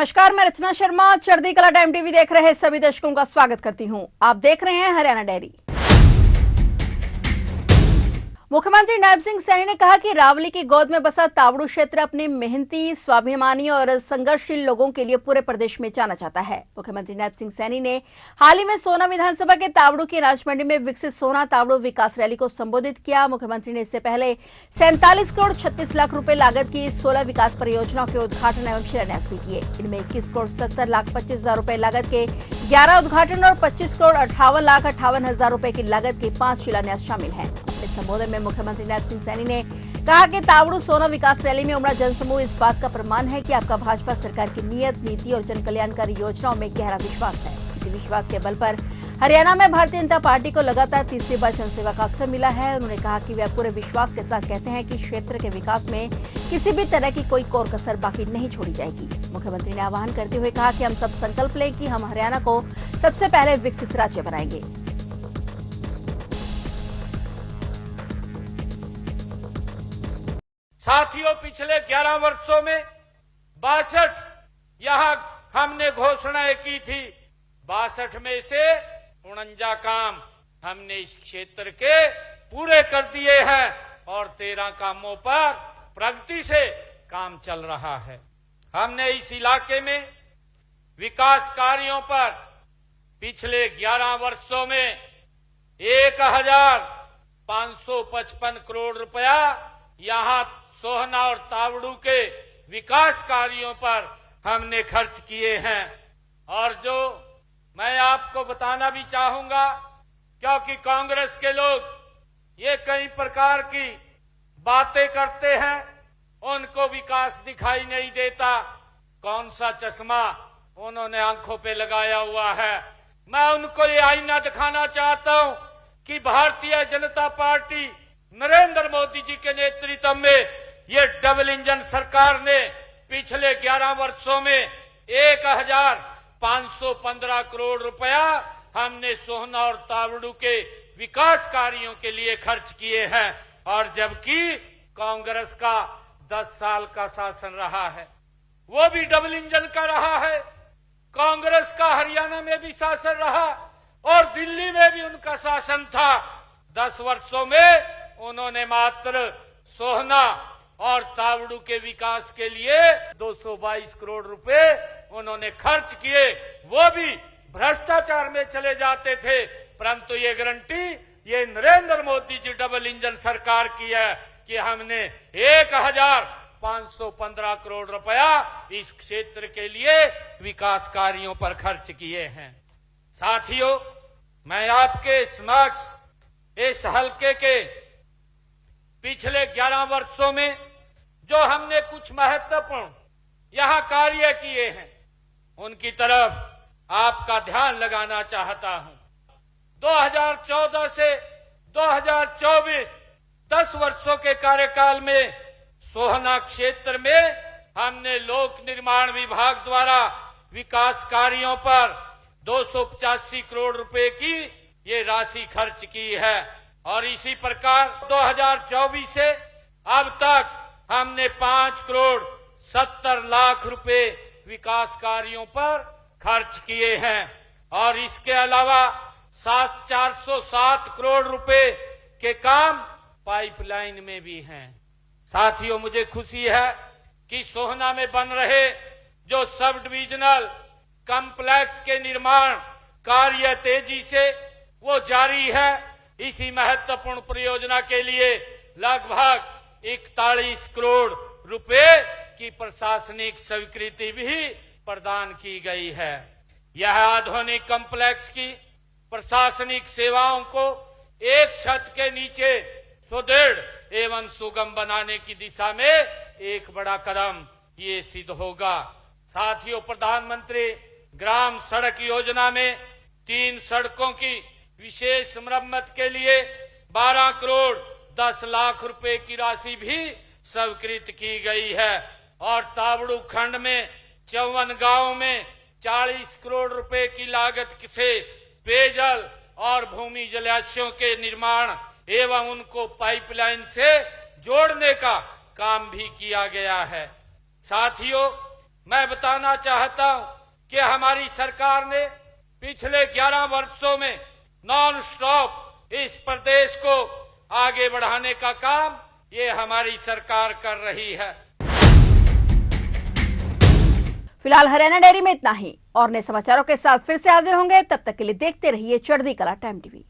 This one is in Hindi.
नमस्कार, मैं रचना शर्मा। चढ़ती कला टाइम टीवी देख रहे सभी दर्शकों का स्वागत करती हूं। आप देख रहे हैं हरियाणा डायरी। मुख्यमंत्री नायब सिंह सैनी ने कहा कि रावली की गोद में बसा तावड़ू क्षेत्र अपने मेहनती, स्वाभिमानी और संघर्षशील लोगों के लिए पूरे प्रदेश में जाना जाता है। मुख्यमंत्री नायब सिंह सैनी ने हाल ही में सोना विधानसभा के तावड़ू की अनाज मंडी में विकसित सोना तावड़ू विकास रैली को संबोधित किया। मुख्यमंत्री ने इससे पहले 47 करोड़ 36 लाख रुपए लागत की 16 विकास परियोजनाओं के उद्घाटन एवं शिलान्यास भी किए। इनमें 21 करोड़ 70 लाख 25 हजार रुपए लागत के 11 उद्घाटन और 25 करोड़ 58 लाख 58 हजार रुपए की लागत के 5 शिलान्यास शामिल हैं। अपने संबोधन में मुख्यमंत्री नायब सिंह सैनी ने कहा कि तावड़ू सोना विकास रैली में उमड़ा जनसमूह इस बात का प्रमाण है कि आपका भाजपा सरकार की नीयत, नीति और जन कल्याणकारी योजनाओं में गहरा विश्वास है। इसी विश्वास के बल पर हरियाणा में भारतीय जनता पार्टी को लगातार तीसरी बार जनसेवा का अवसर मिला है। उन्होंने कहा कि वे पूरे विश्वास के साथ कहते हैं कि क्षेत्र के विकास में किसी भी तरह की कोई कोर कसर बाकी नहीं छोड़ी जाएगी। मुख्यमंत्री ने आह्वान करते हुए कहा कि हम सब संकल्प लें कि हम हरियाणा को सबसे पहले विकसित राज्य बनाएंगे। साथियों, पिछले 11 वर्षों में 62 यहां हमने घोषणाएं की थी। 62 में से 49 काम हमने इस क्षेत्र के पूरे कर दिए हैं और 13 कामों पर प्रगति से काम चल रहा है। हमने इस इलाके में विकास कार्यों पर पिछले 11 वर्षों में 1555 करोड़ रुपया यहां सोहना और तावड़ू के विकास कार्यों पर हमने खर्च किए हैं। और जो मैं आपको बताना भी चाहूंगा, क्योंकि कांग्रेस के लोग ये कई प्रकार की बातें करते हैं, उनको विकास दिखाई नहीं देता। कौन सा चश्मा उन्होंने आंखों पे लगाया हुआ है। मैं उनको ये आईना दिखाना चाहता हूं कि भारतीय जनता पार्टी नरेंद्र मोदी जी के नेतृत्व में ये डबल इंजन सरकार ने पिछले 11 वर्षों में 1515 करोड़ रुपया हमने सोहना और तावड़ू के विकास कार्यों के लिए खर्च किए हैं। और जबकि कांग्रेस का 10 साल का शासन रहा है, वो भी डबल इंजन का रहा है। कांग्रेस का हरियाणा में भी शासन रहा और दिल्ली में भी उनका शासन था। 10 वर्षों में उन्होंने मात्र सोहना और तावड़ू के विकास के लिए 222 करोड़ रुपए उन्होंने खर्च किए। वो भी भ्रष्टाचार में चले जाते थे। परंतु ये गारंटी ये नरेंद्र मोदी जी डबल इंजन सरकार की है कि हमने 1515 करोड़ रुपया इस क्षेत्र के लिए विकास कार्यों पर खर्च किए हैं। साथियों, मैं आपके समक्ष इस हलके के पिछले 11 वर्षों में जो हमने कुछ महत्वपूर्ण यहां कार्य किए हैं, उनकी तरफ आपका ध्यान लगाना चाहता हूं। 2014 से 2024 10 वर्षों के कार्यकाल में सोहना क्षेत्र में हमने लोक निर्माण विभाग द्वारा विकास कार्यों पर 285 करोड़ रुपए की ये राशि खर्च की है। और इसी प्रकार 2024 से अब तक हमने 5 करोड़ 70 लाख रुपए विकास कार्यों पर खर्च किए हैं। और इसके अलावा 407 करोड़ रुपए के काम पाइपलाइन में भी हैं। साथियों, मुझे खुशी है कि सोहना में बन रहे जो सब डिविजनल कॉम्प्लेक्स के निर्माण कार्य तेजी से वो जारी है। इसी महत्वपूर्ण परियोजना के लिए लगभग 41 करोड़ रुपए की प्रशासनिक स्वीकृति भी प्रदान की गई है। यह आधुनिक कॉम्प्लेक्स की प्रशासनिक सेवाओं को एक छत के नीचे सुदृढ़ एवं सुगम बनाने की दिशा में एक बड़ा कदम ये सिद्ध होगा। साथियों, प्रधानमंत्री ग्राम सड़क योजना में 3 सड़कों की विशेष मरम्मत के लिए 12 करोड़ 10 लाख रुपए की राशि भी स्वीकृत की गई है। और तावड़ू खंड में 54 गांवों में 40 करोड़ रुपए की लागत से पेयजल और भूमि जलाशयों के निर्माण एवं उनको पाइपलाइन से जोड़ने का काम भी किया गया है। साथियों, मैं बताना चाहता हूं कि हमारी सरकार ने पिछले 11 वर्षों में नॉन स्टॉप इस प्रदेश को आगे बढ़ाने का काम ये हमारी सरकार कर रही है। फिलहाल हरियाणा डायरी में इतना ही और नए समाचारों के साथ फिर से हाजिर होंगे। तब तक के लिए देखते रहिए चढ़ती कला टाइम टीवी।